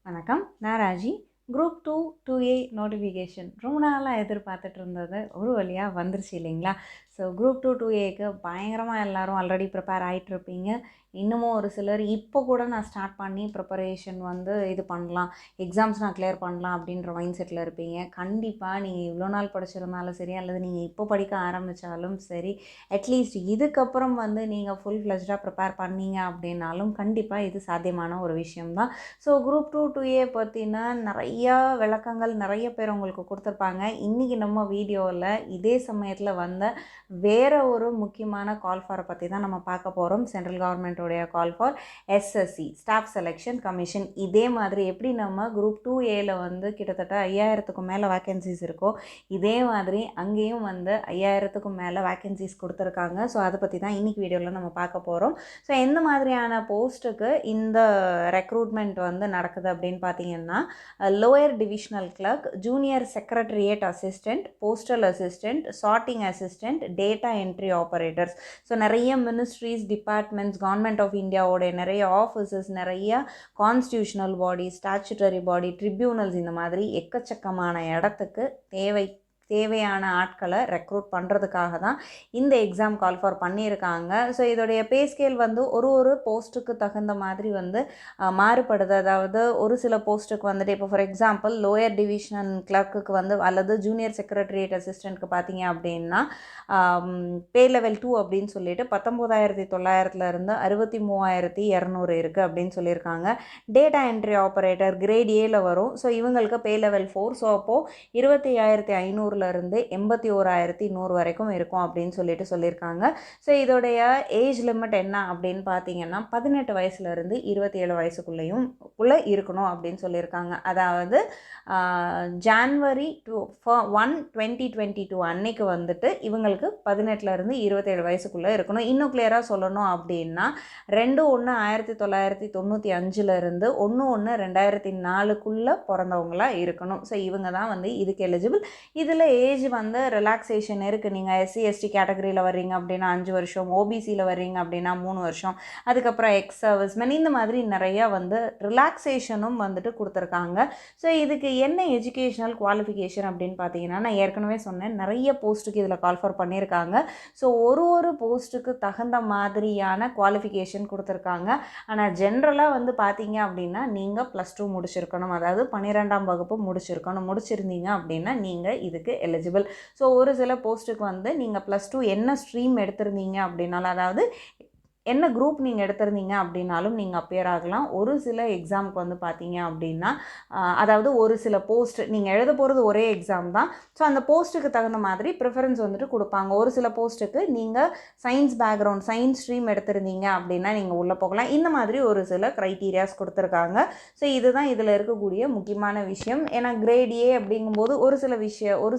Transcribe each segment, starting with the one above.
வணக்கம், நான் Raji. Group 2 2A notification ரொம்ப நாளாக எதிர்பார்த்துட்டு இருந்தது ஒரு வழியாக வந்துருச்சு இல்லைங்களா? ஸோ குரூப் 2 2Aக்கு பயங்கரமாக எல்லோரும் ஆல்ரெடி ப்ரிப்பேர் ஆகிட்டுருப்பீங்க. இன்னமும் ஒரு சிலர் இப்போ கூட நான் ஸ்டார்ட் பண்ணி ப்ரிப்பரேஷன் இது பண்ணலாம், எக்ஸாம்ஸ் நான் கிளியர் பண்ணலாம் அப்படின்ற மைண்ட் செட்டில் இருப்பீங்க. கண்டிப்பாக நீங்கள் இவ்வளோ நாள் படிச்சிருந்தாலும் சரி, அல்லது நீங்கள் இப்போ படிக்க ஆரம்பித்தாலும் சரி, அட்லீஸ்ட் இதுக்கப்புறம் நீங்கள் ஃபுல் ஃப்ளெஜ்டாக ப்ரிப்பேர் பண்ணீங்க அப்படின்னாலும் கண்டிப்பாக இது சாத்தியமான ஒரு விஷயம்தான். ஸோ குரூப் 2 2A பற்றினா நிறையா விளக்கங்கள் நிறைய பேர் உங்களுக்கு கொடுத்துருப்பாங்க. இன்றைக்கி நம்ம வீடியோவில் இதே சமயத்தில் வந்த வேறு ஒரு முக்கியமான கால் ஃபாரை பற்றி தான் நம்ம பார்க்க போகிறோம். சென்ட்ரல் கவர்மெண்ட்டோடைய call for SSC staff selection commission. இதே மாதிரி எப்படி நம்ம குரூப் 2Aல கிட்டத்தட்ட 5000க்கும் மேலே வேக்கன்சிஸ் இருக்கோ, இதே மாதிரி அங்கேயும் 5000க்கும் மேலே வேக்கன்சிஸ் கொடுத்துருக்காங்க. ஸோ அதை பற்றி தான் இன்றைக்கி வீடியோவில் நம்ம பார்க்க போகிறோம். ஸோ எந்த மாதிரியான போஸ்ட்டுக்கு இந்த ரெக்ரூட்மெண்ட் நடக்குது அப்படின்னு பார்த்தீங்கன்னா, lower divisional clerk, junior secretariat assistant, postal assistant, sorting assistant, data entry operators. So நிறைய மினிஸ்ட்ரிஸ், டிபார்ட்மெண்ட்ஸ், கவர்மெண்ட் ஆஃப் இந்தியாவோடைய நிறைய ஆஃபீஸஸ், நிறைய constitutional body, statutory body, tribunals, இந்த மாதிரி எக்கச்சக்கமான இடத்துக்கு தேவையான ஆட்களை ரெக்ரூட் பண்ணுறதுக்காக தான் இந்த எக்ஸாம் கால் ஃபார் பண்ணியிருக்காங்க. ஸோ இதோடைய பே ஸ்கேல் ஒரு போஸ்ட்டுக்கு தகுந்த மாதிரி மாறுபடுது. அதாவது ஒரு சில போஸ்ட்டுக்கு இப்போ ஃபார் எக்ஸாம்பிள் லோயர் டிவிஷன் கிளர்க்குக்கு அல்லது ஜூனியர் செக்ரட்டரியேட் அசிஸ்டண்ட்க்கு பார்த்தீங்க அப்படின்னா பே லெவல் 2 அப்படின்னு சொல்லிட்டு 19,900 63,200 இருக்குது அப்படின்னு சொல்லியிருக்காங்க. டேட்டா என்ட்ரி ஆப்பரேட்டர் கிரேட் ஏல வரும். ஸோ இவங்களுக்கு பே லெவல் 4. ஸோ அப்போது 25,500 இருந்து 81,100 வரைக்கும் இருக்கும் அப்படின்னு சொல்லியிருக்காங்க. ஸோ இதோடைய ஏஜ் லிமிட் என்ன அப்படின்னு பார்த்தீங்கன்னா 18 வயசுலேருந்து 27 வயசுக்குள்ளேயும் இருக்கணும் அப்படின்னு சொல்லியிருக்காங்க. அதாவது ஜான்வரி 1, 2022 அன்னைக்கு இவங்களுக்கு 18லேருந்து 27 வயசுக்குள்ளே இருக்கணும். இன்னும் கிளியராக சொல்லணும் அப்படின்னா 2/1/1995 1/1/2004 பிறந்தவங்களாக இருக்கணும். ஸோ இவங்க தான் இதுக்கு எலிஜிபிள். இதில் ஏஜ் ரிலாக்ஸேஷன் இருக்குது. நீங்கள் SC ST கேட்டகரியில் வர்றீங்க அப்படின்னா 5 வருஷம், OBCயில் வர்றீங்க அப்படின்னா 3 வருஷம், அதுக்கப்புறம் எக்ஸ் சர்வீஸ்மேன், இந்த மாதிரி நிறையா ரிலாக்ஸேஷனும் கொடுத்துருக்காங்க. ஸோ இதுக்கு என்ன எஜுகேஷனல் குவாலிஃபிகேஷன் அப்படின்னு பார்த்தீங்கன்னா, நான் ஏற்கனவே சொன்னேன், நிறைய போஸ்ட்டுக்கு இதில் கால் ஃபார் பண்ணியிருக்காங்க. ஸோ ஒரு போஸ்ட்டுக்கு தகுந்த மாதிரியான குவாலிஃபிகேஷன் கொடுத்துருக்காங்க. ஆனால் ஜென்ரலாக பார்த்தீங்க அப்படின்னா நீங்கள் +2 முடிச்சிருக்கணும், அதாவது 12ஆம் வகுப்பு முடிச்சிருந்தீங்க அப்படின்னா நீங்கள் இதுக்கு எலிஜிபிள். ஸோ ஒரு சில போஸ்ட்டுக்கு நீங்கள் +2 என்ன ஸ்ட்ரீம் எடுத்திருந்தீங்க அப்படின்னாலும், அதாவது என்ன குரூப் நீங்கள் எடுத்திருந்தீங்க அப்படின்னாலும் நீங்கள் அப்பியர் ஆகலாம். ஒரு சில எக்ஸாமுக்கு பார்த்தீங்க அப்படின்னா, அதாவது ஒரு சில போஸ்ட் நீங்கள் எழுத போகிறது ஒரே எக்ஸாம் தான். ஸோ அந்த போஸ்ட்டுக்கு தகுந்த மாதிரி ப்ரிஃபரன்ஸ் கொடுப்பாங்க. ஒரு சில போஸ்ட்டுக்கு நீங்கள் சயின்ஸ் பேக்ரவுண்ட், சயின்ஸ் ஸ்ட்ரீம் எடுத்திருந்தீங்க அப்படின்னா நீங்கள் உள்ளே போகலாம். இந்த மாதிரி ஒரு சில க்ரைட்டீரியாஸ் கொடுத்துருக்காங்க. ஸோ இதுதான் இதில் இருக்கக்கூடிய முக்கியமான விஷயம். ஏன்னா கிரேட் ஏ அப்படிங்கும்போது ஒரு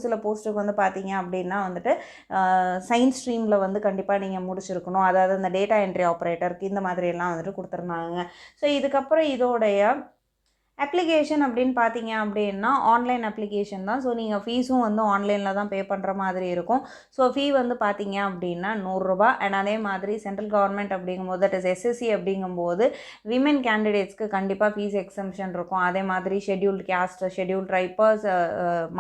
சில போஸ்ட்டுக்கு பார்த்தீங்க அப்படின்னா சயின்ஸ் ஸ்ட்ரீமில் கண்டிப்பாக நீங்கள் முடிச்சிருக்கணும். அதாவது அந்த டேட்டா ஆப்பரேட்டருக்கு இந்த மாதிரி எல்லாம் கொடுத்துருந்தாங்க. ஸோ இதுக்கப்புறம் இதோடைய அப்ளிகேஷன் அப்படின்னு பார்த்தீங்க அப்படின்னா ஆன்லைன் அப்ளிகேஷன் தான். ஸோ நீங்கள் ஃபீஸும் ஆன்லைனில் தான் பே பண்ணுற மாதிரி இருக்கும். ஸோ ஃபீ பார்த்தீங்க அப்படின்னா 100 ரூபா. அண்ட் அதே மாதிரி சென்ட்ரல் கவர்மெண்ட் அப்படிங்கும்போது, தட் இஸ் SSC அப்படிங்கும்போது விமென் கேண்டிடேட்ஸ்க்கு கண்டிப்பாக ஃபீஸ் எக்ஸம்ஷன் இருக்கும். அதே மாதிரி ஷெட்யூல்டு கேஸ்ட், ஷெட்யூல்டு ட்ரைபர்ஸ்,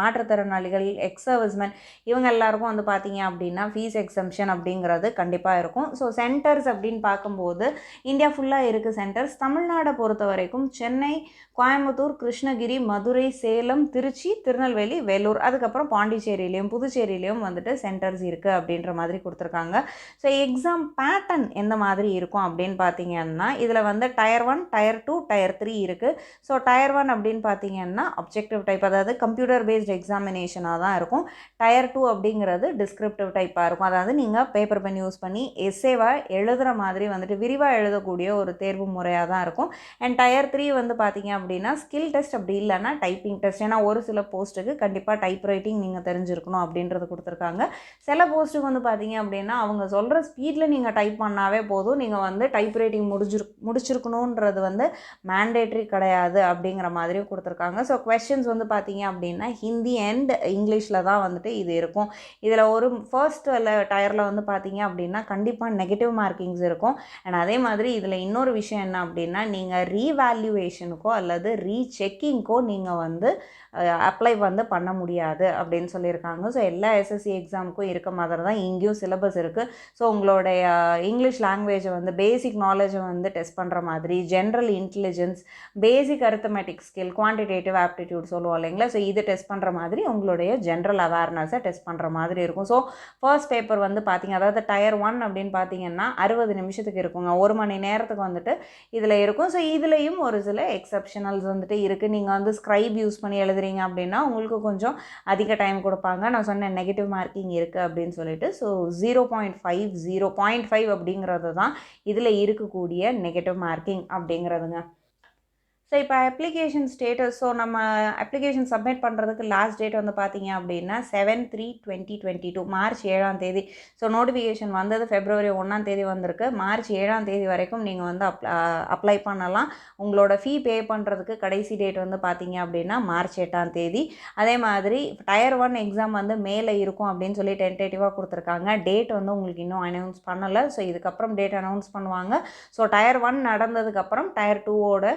மாற்றுத்திறனாளிகள், எக்ஸ் சர்வீஸ்மேன், இவங்க எல்லாருக்கும் பார்த்தீங்க அப்படின்னா ஃபீஸ் எக்ஸம்ஷன் அப்படிங்கிறது கண்டிப்பாக இருக்கும். ஸோ சென்டர்ஸ் அப்படின்னு பார்க்கும்போது இந்தியா ஃபுல்லாக இருக்குது சென்டர்ஸ். தமிழ்நாடை பொறுத்த வரைக்கும் சென்னை, கோயம்புத்தூர், கிருஷ்ணகிரி, மதுரை, சேலம், திருச்சி, திருநெல்வேலி, வேலூர், அதுக்கப்புறம் பாண்டிச்சேரியிலையும் புதுச்சேரியிலையும் சென்டர்ஸ் இருக்குது அப்படின்ற மாதிரி கொடுத்துருக்காங்க. ஸோ எக்ஸாம் பேட்டர்ன் எந்த மாதிரி இருக்கும் அப்படின்னு பார்த்தீங்கன்னா, இதில் டயர் 1, டயர் 2, டயர் 3 இருக்குது. ஸோ டயர் 1 அப்படின்னு பார்த்தீங்கன்னா அப்ஜெக்டிவ் டைப், அதாவது கம்ப்யூட்டர் பேஸ்ட் எக்ஸாமினேஷனாக தான் இருக்கும். டயர் 2 அப்படிங்கிறது டிஸ்கிரிப்டிவ் டைப்பாக இருக்கும். அதாவது நீங்கள் பேப்பர் பென் யூஸ் பண்ணி எஸ்ஸேவாக எழுதுகிற மாதிரி விரிவாக எழுதக்கூடிய ஒரு தேர்வு முறையாக தான் இருக்கும். அண்ட் டயர் 3 பார்த்தீங்க அப்படின்னா ஸ்கில் டெஸ்ட், அப்படி இல்லைன்னா டைப்பிங் டெஸ்ட். ஏன்னா ஒரு சில போஸ்ட்டுக்கு கண்டிப்பாக டைப் ரைட்டிங் நீங்கள் தெரிஞ்சிருக்கணும் அப்படின்றது கொடுத்துருக்காங்க. சில போஸ்ட்டுக்கு பார்த்தீங்க அப்படின்னா அவங்க சொல்கிற ஸ்பீடில் நீங்கள் டைப் பண்ணாவே போதும், நீங்கள் டைப் ரைட்டிங் முடிச்சிருக்கணுன்றது மேண்டேட்ரி கிடையாது அப்படிங்கிற மாதிரியும் கொடுத்துருக்காங்க. ஸோ கொஸ்டின்ஸ் பார்த்தீங்க அப்படின்னா ஹிந்தி அண்ட் இங்கிலீஷில் தான் இது இருக்கும். இதில் ஒரு ஃபர்ஸ்ட் டயரில் பார்த்தீங்க அப்படின்னா கண்டிப்பாக நெகட்டிவ் மார்க்கிங்ஸ் இருக்கும். அண்ட் அதே மாதிரி இதில் இன்னொரு விஷயம் என்ன அப்படின்னா, நீங்கள் ரீவேல்யூவேஷனுக்கோ அல்லது அல்லது ரீசெக்கிங்க்கோ நீங்கள் வந்து அப்ளை வந்து பண்ண முடியாது அப்படின்னு சொல்லியிருக்காங்க. ஸோ எல்லா எஸ்எஸ்சி எக்ஸாமுக்கும் இருக்க மாதிரி தான் இங்கேயும் சிலபஸ் இருக்குது. ஸோ உங்களுடைய இங்கிலீஷ் லாங்குவேஜை வந்து பேசிக் நாலேஜை வந்து டெஸ்ட் பண்ணுற மாதிரி, ஜென்ரல் இன்டெலிஜென்ஸ், பேசிக் அரித்தமெட்டிக் ஸ்கில், குவான்டிடேட்டிவ் ஆப்டிடியூட் சொல்லுவோம் இல்லைங்களா, ஸோ இது டெஸ்ட் பண்ணுற மாதிரி உங்களுடைய ஜென்ரல் அவேர்னஸை டெஸ்ட் பண்ணுற மாதிரி இருக்கும். ஸோ ஃபர்ஸ்ட் பேப்பர் வந்து பார்த்திங்க, அதாவது டயர் 1 அப்படின்னு பார்த்தீங்கன்னா 60 நிமிஷத்துக்கு இருக்குங்க, 1 மணி நேரத்துக்கு வந்துட்டு இதில் இருக்கும். ஸோ இதுலேயும் ஒரு சில எக்ஸப்ஷனல்ஸ் வந்துட்டு இருக்குது. நீங்கள் வந்து ஸ்க்ரைப் யூஸ் பண்ணி எழுதுறீங்க அப்படின்னா உங்களுக்கு கொஞ்சம் அதிக டைம் கொடுப்பாங்க. நான் சொன்ன நெகட்டிவ் மார்க்கிங் இருக்குது அப்படின்னு சொல்லிட்டு. ஸோ 0.5 அப்படிங்கிறது தான் இதில் இருக்கக்கூடிய நெகட்டிவ் மார்க்கிங் அப்படிங்கிறதுங்க. ஸோ இப்போ அப்ளிகேஷன் ஸ்டேட்டஸ், ஸோ நம்ம அப்ளிகேஷன் சப்மிட் பண்ணுறதுக்கு லாஸ்ட் டேட் வந்து பார்த்தீங்க அப்படின்னா 7/3/2022 மார்ச் 7ஆம் தேதி. ஸோ நோட்டிஃபிகேஷன் வந்தது February 1ஆம் தேதி வந்திருக்கு. மார்ச் 7ஆம் தேதி வரைக்கும் நீங்கள் வந்து அப்ளை பண்ணலாம். உங்களோட ஃபீ பே பண்ணுறதுக்கு கடைசி டேட் வந்து பார்த்தீங்க அப்படின்னா மார்ச் 8ஆம் தேதி. அதே மாதிரி டயர் 1 எக்ஸாம் வந்து மேலே இருக்கும் அப்படின்னு சொல்லி டென்டேட்டிவாக கொடுத்துருக்காங்க. டேட் வந்து உங்களுக்கு இன்னும் அனௌன்ஸ் பண்ணலை. ஸோ இதுக்கப்புறம் டேட் அனௌன்ஸ் பண்ணுவாங்க. ஸோ டயர் 1 நடந்ததுக்கப்புறம் டயர் 2ஓட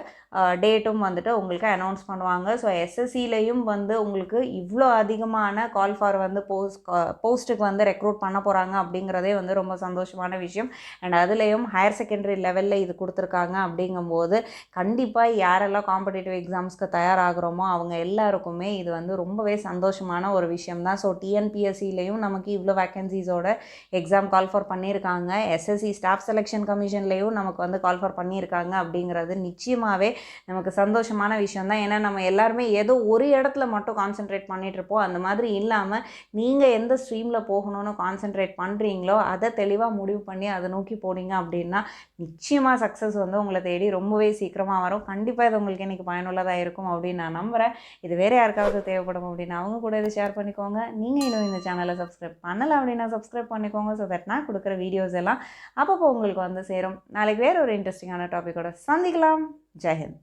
டேட்டும் வந்துட்டு உங்களுக்கு அனௌன்ஸ் பண்ணுவாங்க. ஸோ எஸ்எஸ்சிலையும் வந்து உங்களுக்கு இவ்வளோ அதிகமான கால் ஃபார் வந்து போஸ்ட்டுக்கு வந்து ரெக்ரூட் பண்ண போகிறாங்க அப்படிங்கிறதே வந்து ரொம்ப சந்தோஷமான விஷயம். அண்ட் அதுலேயும் ஹையர் செகண்டரி லெவலில் இது கொடுத்துருக்காங்க அப்படிங்கும்போது கண்டிப்பாக யாரெல்லாம் காம்படிட்டிவ் எக்ஸாம்ஸ்க்கு தயாராகிறோமோ அவங்க எல்லாருக்குமே இது வந்து ரொம்பவே சந்தோஷமான ஒரு விஷயம் தான். ஸோ டிஎன்பிஎஸ்சிலையும் நமக்கு இவ்வளோ வேக்கன்சிஸோட எக்ஸாம் கால் ஃபார் பண்ணியிருக்காங்க. எஸ்எஸ்சி ஸ்டாஃப் செலெக்ஷன் கமிஷன்லேயும் நமக்கு வந்து கால் ஃபார் பண்ணியிருக்காங்க அப்படிங்கிறது நிச்சயமாகவே நமக்கு சந்தோஷமான விஷயம் தான். ஏன்னா நம்ம எல்லாருமே ஏதோ ஒரு இடத்துல மட்டும் கான்சென்ட்ரேட் பண்ணிகிட்ருப்போம். அந்த மாதிரி இல்லாமல் நீங்கள் எந்த ஸ்ட்ரீமில் போகணும்னு கான்சென்ட்ரேட் பண்ணுறீங்களோ அதை தெளிவாக முடிவு பண்ணி அதை நோக்கி போனீங்க அப்படின்னா நிச்சயமாக சக்ஸஸ் வந்து உங்களை தேடி ரொம்பவே சீக்கிரமாக வரும். கண்டிப்பாக இது உங்களுக்கு இன்றைக்கி பயனுள்ளதாக இருக்கும் அப்படின்னு நான் நம்புகிறேன். இது வேறு யாருக்காவது தேவைப்படும் அப்படின்னா அவங்க கூட இதை ஷேர் பண்ணிக்கோங்க. நீங்கள் இன்னும் இந்த சேனலை சப்ஸ்கிரைப் பண்ணலை அப்படின்னா சப்ஸ்கிரைப் பண்ணிக்கோங்க. ஸோ தட் நான் கொடுக்குற வீடியோஸ் எல்லாம் அப்பப்போ உங்களுக்கு வந்து சேரும். நாளைக்கு வேறு ஒரு இன்ட்ரெஸ்டிங்கான டாப்பிக்கோட சந்திக்கலாம். ஜெய் ஹிந்த்.